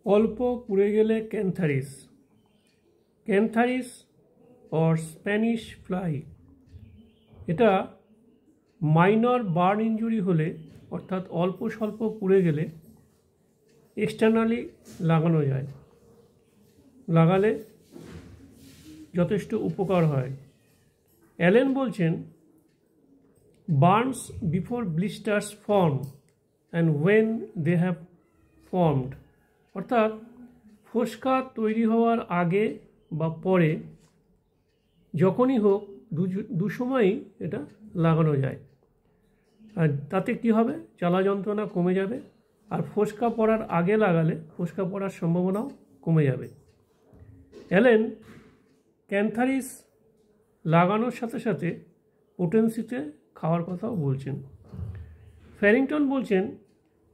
অল্প পুড়ে গেলে cantharis. Cantharis or Spanish fly, এটা মাইনর বার্ন ইঞ্জুরি হলে অর্থাৎ অল্প স্বল্প পুড়ে গেলে এক্সটার্নালি লাগানো যায়, লাগালে যথেষ্ট উপকার হয়। অ্যালেন বলছেন, burns before blisters form and when they have formed, অর্থাৎ ফোসকা তৈরি হওয়ার আগে বা পরে যখনই হোক দুসময়ই এটা লাগানো যায়। আর তাতে কি হবে, জ্বালা যন্ত্রণা কমে যাবে, আর ফোসকা পড়ার আগে লাগালে ফোসকা পড়ার সম্ভাবনাও কমে যাবে। অ্যালেন ক্যান্থারিস লাগানোর সাথে সাথে পোটেন্সিতে খাওয়ার কথাও বলছেন। ফ্যারিংটন বলছেন,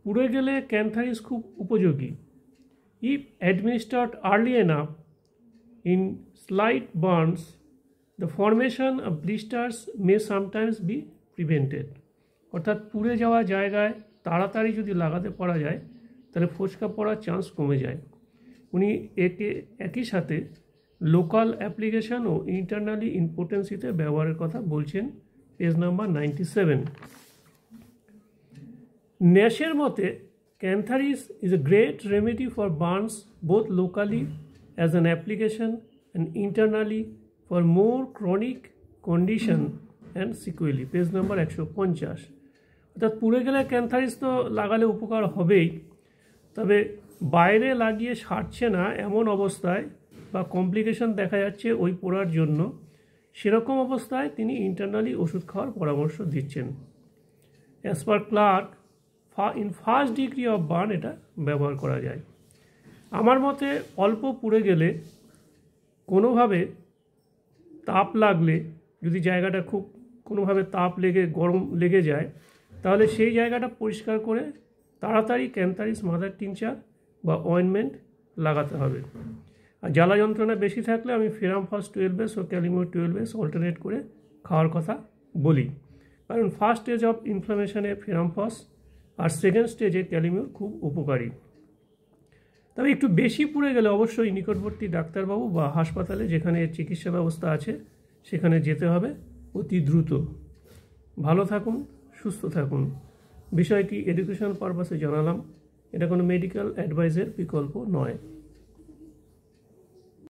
পুড়ে গেলে ক্যান্থারিস খুব উপযোগী। If administered early enough in slight burns, the formation of blisters may sometimes be prevented, অর্থাৎ পুড়ে যাওয়া জায়গায় তাড়াতাড়ি যদি লাগাতে পারা যায় তাহলে ফোসকা পড়ার চান্স কমে যায়। উনি একই সাথে লোকাল অ্যাপ্লিকেশন ও ইন্টারনালি ইম্পোর্টেন্সিতে ব্যবহারের কথা বলছেন, পেজ নাম্বার 97। ন্যাশের মতে, cantharis is a great remedy for burns both locally as an application and internally for more chronic condition and sequelae, page number 150। অর্থাৎ পুড়ে গেলে ক্যান্থারিস তো লাগালে উপকার হবেই, তবে বাইরে লাগিয়ে সারছে না এমন অবস্থায় বা কমপ্লিকেশন দেখা যাচ্ছে ওই পোড়ার জন্য, সেরকম অবস্থায় তিনি ইন্টারনালি ওষুধ খাওয়ার পরামর্শ দিচ্ছেন। As per Clark, in first degree of burn এটা ব্যবহার করা যায়। আমার মতে অল্প পুড়ে গেলে কোনোভাবে তাপ লাগলে, যদি জায়গাটা খুব কোনোভাবে তাপ লেগে গরম লেগে যায়, তাহলে সেই জায়গাটা পরিষ্কার করে তাড়াতাড়ি ক্যান্থারিস মাদার টিংচার বা অয়েনমেন্ট লাগাতে হবে। আর জ্বালা যন্ত্রণা বেশি থাকলে আমি ফেরামফস 12S ও ক্যালিমিউর 12S অল্টারনেট করে খাওয়ার কথা বলি, কারণ ফার্স্ট স্টেজ অফ ইনফ্লামেশনে ফেরামফস আর সেকেন্ড স্টেজে ক্যালিমিউর খুব উপকারী। তবে একটু বেশি পুড়ে গেলে অবশ্যই নিকটবর্তী ডাক্তারবাবু বা হাসপাতালে যেখানে চিকিৎসা ব্যবস্থা আছে সেখানে যেতে হবে অতি দ্রুত। ভালো থাকুন, সুস্থ থাকুন। বিষয়টি এডুকেশন পারপাসে জানালাম, এটা কোনো মেডিকেল অ্যাডভাইসের বিকল্প নয়।